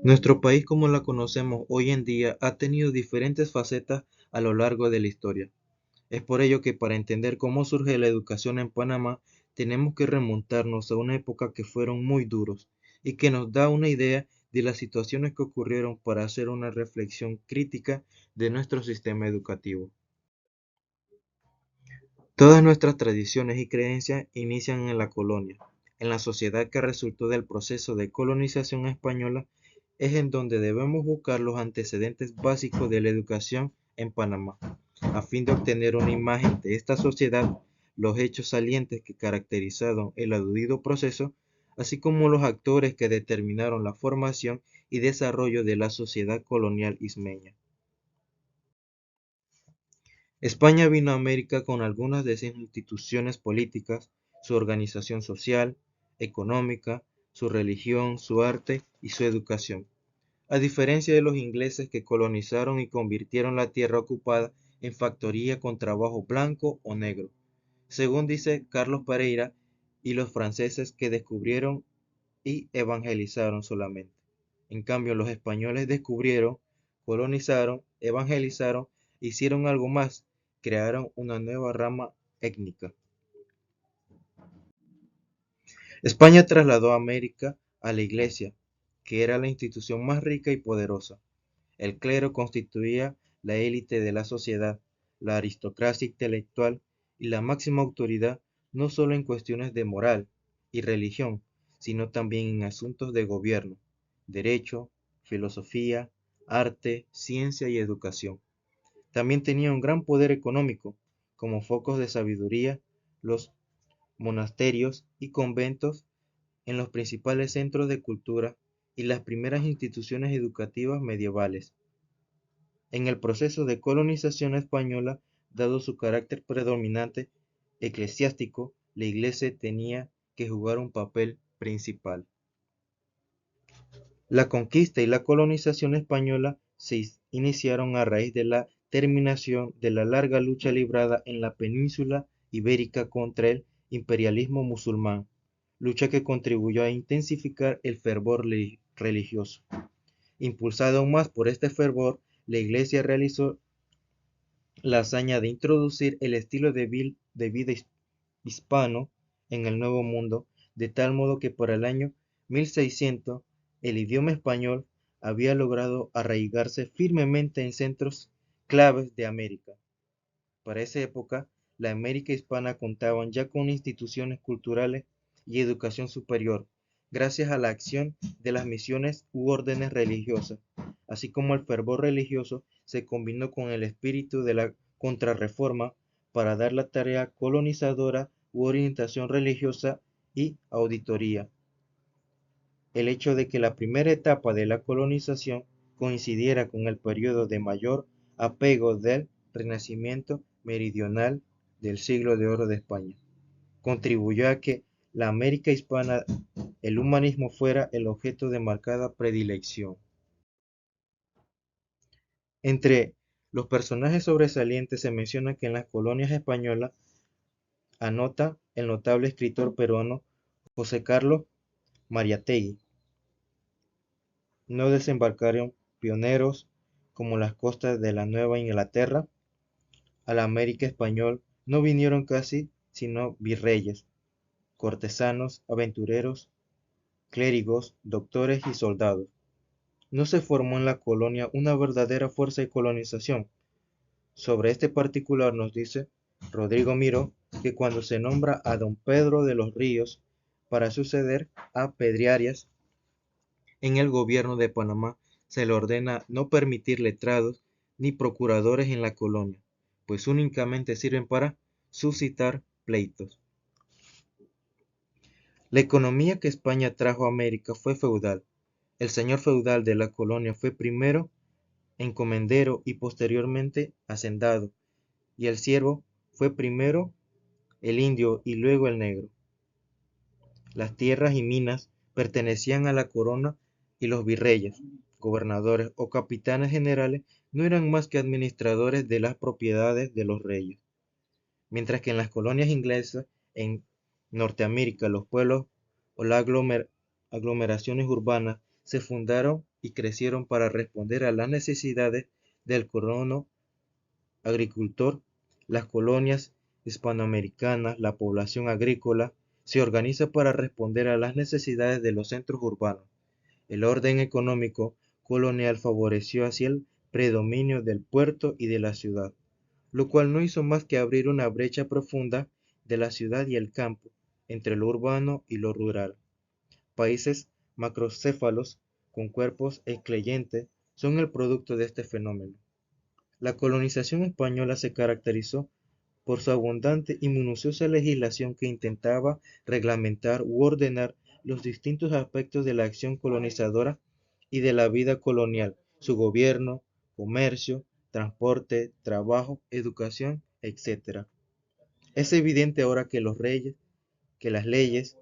Nuestro país como la conocemos hoy en día ha tenido diferentes facetas a lo largo de la historia. Es por ello que para entender cómo surge la educación en Panamá, tenemos que remontarnos a una época que fueron muy duros y que nos da una idea de las situaciones que ocurrieron para hacer una reflexión crítica de nuestro sistema educativo. Todas nuestras tradiciones y creencias inician en la colonia. En la sociedad que resultó del proceso de colonización española es en donde debemos buscar los antecedentes básicos de la educación en Panamá, a fin de obtener una imagen de esta sociedad, los hechos salientes que caracterizaron el aludido proceso, así como los actores que determinaron la formación y desarrollo de la sociedad colonial ismeña. España vino a América con algunas de sus instituciones políticas, su organización social, económica, su religión, su arte y su educación. A diferencia de los ingleses que colonizaron y convirtieron la tierra ocupada en factoría con trabajo blanco o negro, según dice Carlos Pereira, y los franceses que descubrieron y evangelizaron solamente. En cambio, los españoles descubrieron, colonizaron, evangelizaron, hicieron algo más, crearon una nueva rama étnica. España trasladó a América a la Iglesia, que era la institución más rica y poderosa. El clero constituía la élite de la sociedad, la aristocracia intelectual y la máxima autoridad no solo en cuestiones de moral y religión, sino también en asuntos de gobierno, derecho, filosofía, arte, ciencia y educación. También tenía un gran poder económico, como focos de sabiduría, los monasterios y conventos en los principales centros de cultura y las primeras instituciones educativas medievales. En el proceso de colonización española, dado su carácter predominante eclesiástico, la Iglesia tenía que jugar un papel principal. La conquista y la colonización española se iniciaron a raíz de la terminación de la larga lucha librada en la península ibérica contra el imperialismo musulmán, lucha que contribuyó a intensificar el fervor religioso. Impulsada aún más por este fervor, la Iglesia realizó la hazaña de introducir el estilo de vida hispano en el Nuevo Mundo, de tal modo que para el año 1600 el idioma español había logrado arraigarse firmemente en centros claves de América. Para esa época, la América hispana contaba ya con instituciones culturales y educación superior, gracias a la acción de las misiones u órdenes religiosas, así como el fervor religioso se combinó con el espíritu de la contrarreforma para dar la tarea colonizadora u orientación religiosa y auditoría. El hecho de que la primera etapa de la colonización coincidiera con el periodo de mayor apego del Renacimiento meridional del siglo de oro de España, contribuyó a que la América hispana, el humanismo fuera el objeto de marcada predilección. Entre los personajes sobresalientes se menciona que en las colonias españolas anota el notable escritor peruano José Carlos Mariátegui. No desembarcaron pioneros como las costas de la Nueva Inglaterra. A la América español no vinieron casi sino virreyes, cortesanos, aventureros, clérigos, doctores y soldados. No se formó en la colonia una verdadera fuerza de colonización. Sobre este particular nos dice Rodrigo Miró que cuando se nombra a don Pedro de los Ríos para suceder a Pedriarias en el gobierno de Panamá, se le ordena no permitir letrados ni procuradores en la colonia, pues únicamente sirven para suscitar pleitos. La economía que España trajo a América fue feudal. El señor feudal de la colonia fue primero encomendero y posteriormente hacendado, y el siervo fue primero el indio y luego el negro. Las tierras y minas pertenecían a la corona y los virreyes, gobernadores o capitanes generales no eran más que administradores de las propiedades de los reyes. Mientras que en las colonias inglesas en Norteamérica los pueblos o las aglomeraciones urbanas se fundaron y crecieron para responder a las necesidades del colono agricultor. Las colonias hispanoamericanas, la población agrícola, se organiza para responder a las necesidades de los centros urbanos. El orden económico colonial favoreció así el predominio del puerto y de la ciudad, lo cual no hizo más que abrir una brecha profunda de la ciudad y el campo, entre lo urbano y lo rural. Países macrocéfalos con cuerpos excluyentes son el producto de este fenómeno. La colonización española se caracterizó por su abundante y minuciosa legislación que intentaba reglamentar u ordenar los distintos aspectos de la acción colonizadora y de la vida colonial, su gobierno, comercio, transporte, trabajo, educación, etc. Es evidente ahora que las leyes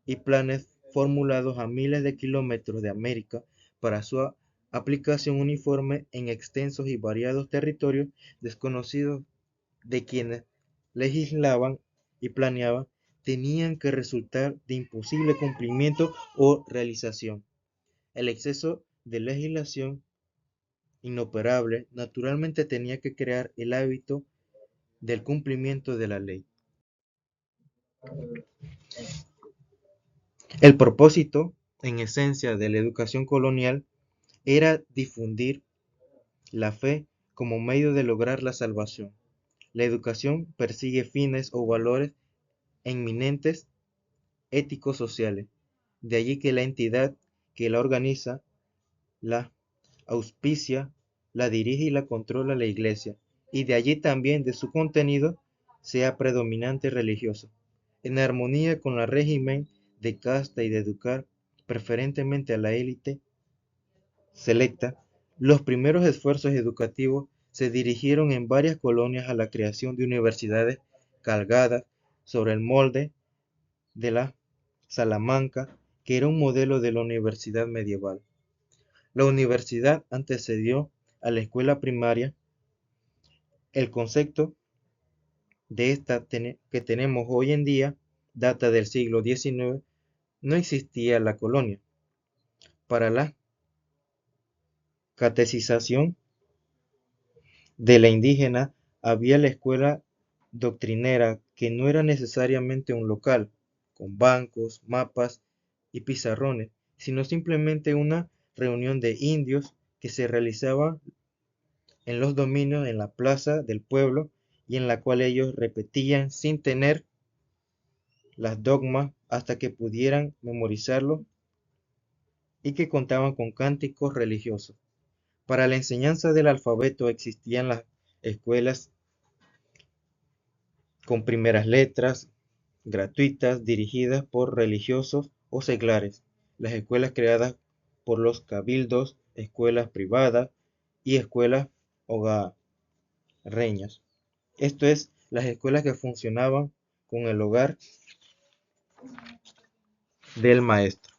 y planes formulados a miles de kilómetros de América para su aplicación uniforme en extensos y variados territorios desconocidos de quienes legislaban y planeaban, tenían que resultar de imposible cumplimiento o realización. El exceso de legislación inoperable naturalmente tenía que crear el hábito del cumplimiento de la ley. El propósito, en esencia, de la educación colonial era difundir la fe como medio de lograr la salvación. La educación persigue fines o valores eminentes éticos sociales. De allí que la entidad que la organiza, la auspicia, la dirige y la controla la Iglesia, y de allí también de su contenido sea predominante religioso, en armonía con el régimen de casta y de educar preferentemente a la élite selecta. Los primeros esfuerzos educativos se dirigieron en varias colonias a la creación de universidades cargadas sobre el molde de la Salamanca, que era un modelo de la universidad medieval. La universidad antecedió a la escuela primaria. El concepto de esta que tenemos hoy en día data del siglo XIX. No existía la colonia. Para la catequización de la indígena había la escuela doctrinera, que no era necesariamente un local, con bancos, mapas y pizarrones, sino simplemente una reunión de indios que se realizaba en los dominios en la plaza del pueblo, y en la cual ellos repetían sin tener las dogmas hasta que pudieran memorizarlo, y que contaban con cánticos religiosos. Para la enseñanza del alfabeto existían las escuelas con primeras letras gratuitas dirigidas por religiosos o seglares, las escuelas creadas por los cabildos, escuelas privadas y escuelas hogareñas. Esto es, las escuelas que funcionaban con el hogar del maestro.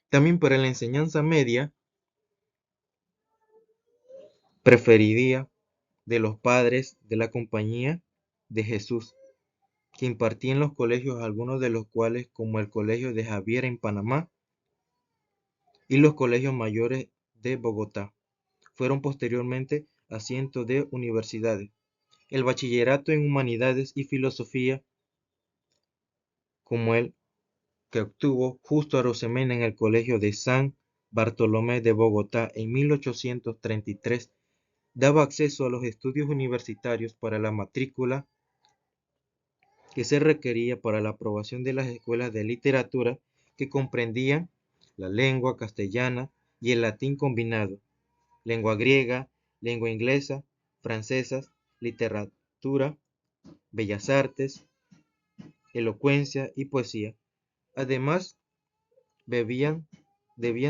También para la enseñanza media preferiría de los padres de la Compañía de Jesús, que impartía en los colegios, algunos de los cuales, como el Colegio de Javier en Panamá y los colegios mayores de Bogotá, fueron posteriormente asientos de universidades. El bachillerato en humanidades y filosofía, como el que obtuvo Justo Arosemena en el Colegio de San Bartolomé de Bogotá en 1833, daba acceso a los estudios universitarios para la matrícula que se requería para la aprobación de las escuelas de literatura, que comprendían la lengua castellana y el latín combinado, lengua griega, lengua inglesa, francesa, literatura, bellas artes, elocuencia y poesía. Además, debían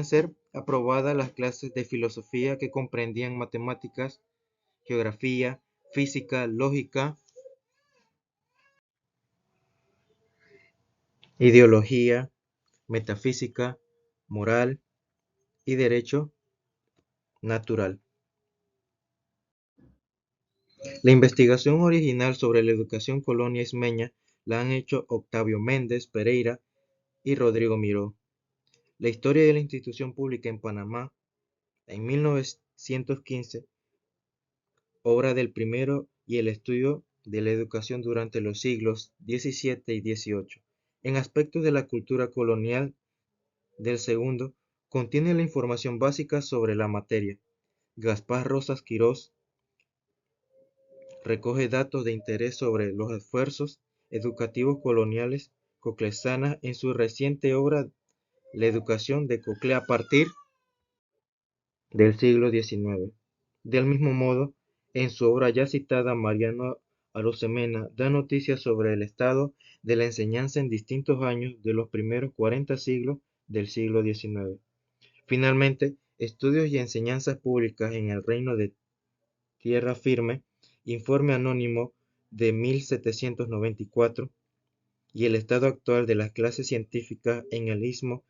ser aprobadas las clases de filosofía, que comprendían matemáticas, geografía, física, lógica, ideología, metafísica, moral y derecho natural. La investigación original sobre la educación colonia ismeña la han hecho Octavio Méndez Pereira y Rodrigo Miró. La historia de la institución pública en Panamá en 1915, obra del primero y el estudio de la educación durante los siglos XVII y XVIII. En aspectos de la cultura colonial del segundo, contiene la información básica sobre la materia. Gaspar Rosas Quirós recoge datos de interés sobre los esfuerzos educativos coloniales coclesanas en su reciente obra La educación de Cocle a partir del siglo XIX. Del mismo modo, en su obra ya citada, Mariano Arosemena da noticias sobre el estado de la enseñanza en distintos años de los primeros 40 siglos del siglo XIX. Finalmente, Estudios y enseñanzas públicas en el Reino de Tierra Firme, informe anónimo de 1794, y el estado actual de las clases científicas en el Istmo,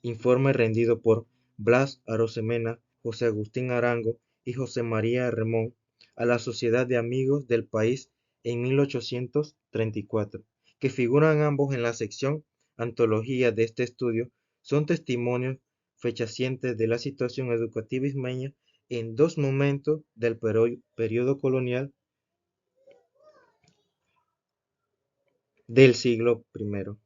informe rendido por Blas Arosemena, José Agustín Arango y José María Remón a la Sociedad de Amigos del País en 1834, que figuran ambos en la sección Antología de este estudio, son testimonios fehacientes de la situación educativa ismeña en dos momentos del periodo colonial del siglo I.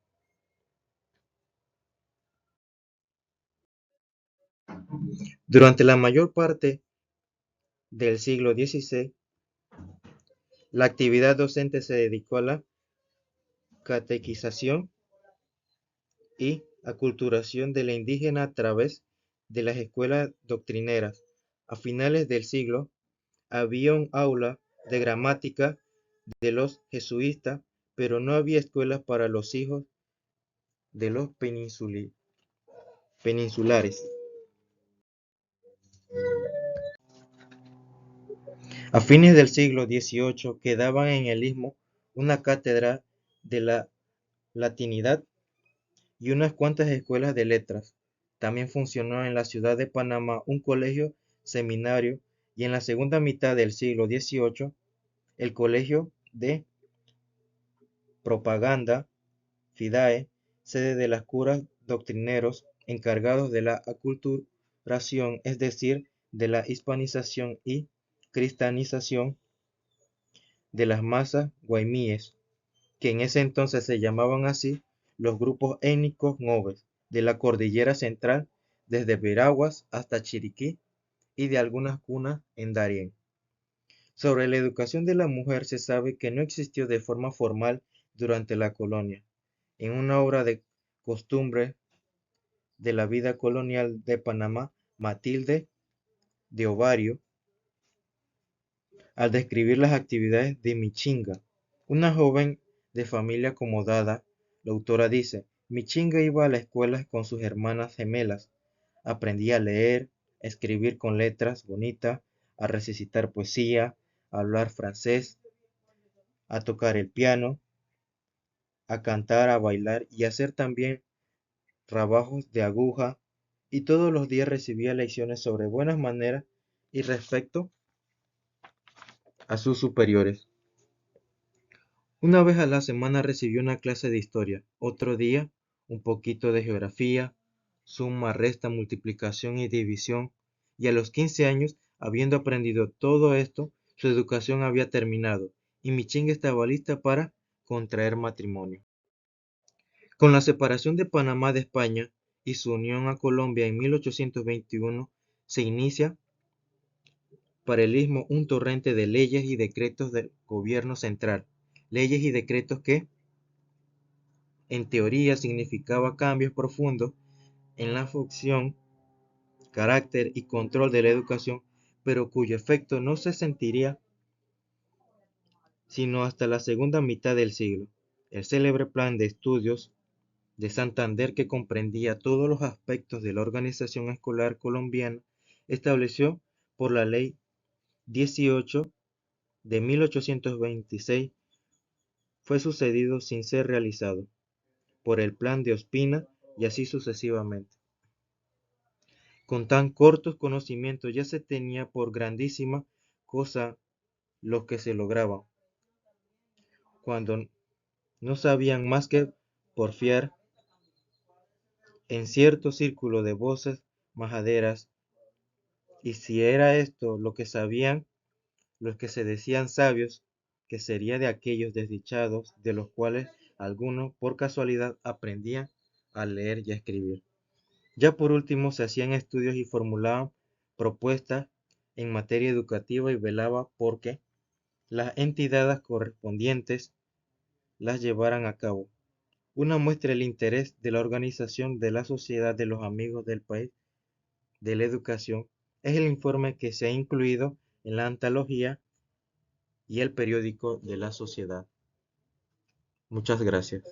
Durante la mayor parte del siglo XVI, la actividad docente se dedicó a la catequización y aculturación de la indígena a través de las escuelas doctrineras. A finales del siglo, había un aula de gramática de los jesuitas, pero no había escuelas para los hijos de los peninsulares. A fines del siglo XVIII quedaba en el Istmo una cátedra de la latinidad y unas cuantas escuelas de letras. También funcionó en la ciudad de Panamá un colegio seminario y en la segunda mitad del siglo XVIII el colegio de propaganda Fidae, sede de los curas doctrineros encargados de la aculturación, es decir, de la hispanización y cristianización de las masas guaymíes, que en ese entonces se llamaban así los grupos étnicos ngobes de la cordillera central desde Veraguas hasta Chiriquí y de algunas cunas en Darién. Sobre la educación de la mujer se sabe que no existió de forma formal durante la colonia. En una obra de costumbre de la vida colonial de Panamá, Matilde de Ovario, al describir las actividades de Michinga, una joven de familia acomodada, la autora dice: Michinga iba a la escuela con sus hermanas gemelas, aprendía a leer, a escribir con letras bonitas, a recitar poesía, a hablar francés, a tocar el piano, a cantar, a bailar y a hacer también trabajos de aguja, y todos los días recibía lecciones sobre buenas maneras y respecto a sus superiores. Una vez a la semana recibió una clase de historia, otro día un poquito de geografía, suma, resta, multiplicación y división, y a los 15 años, habiendo aprendido todo esto, su educación había terminado, y Michinga estaba lista para contraer matrimonio. Con la separación de Panamá de España y su unión a Colombia en 1821, se inicia para el Istmo un torrente de leyes y decretos del gobierno central, leyes y decretos que, en teoría, significaba cambios profundos en la función, carácter y control de la educación, pero cuyo efecto no se sentiría sino hasta la segunda mitad del siglo. El célebre Plan de Estudios de Santander, que comprendía todos los aspectos de la organización escolar colombiana, estableció por la Ley 18 de 1826, fue sucedido sin ser realizado por el Plan de Ospina y así sucesivamente. Con tan cortos conocimientos ya se tenía por grandísima cosa lo que se lograba, cuando no sabían más que porfiar en cierto círculo de voces majaderas, y si era esto lo que sabían los que se decían sabios, que sería de aquellos desdichados de los cuales algunos por casualidad aprendían a leer y a escribir. Ya por último se hacían estudios y formulaban propuestas en materia educativa y velaba porque las entidades correspondientes las llevaran a cabo. Una muestra del interés de la organización de la Sociedad de los Amigos del País de la Educación es el informe que se ha incluido en la antología y el periódico de la sociedad. Muchas gracias.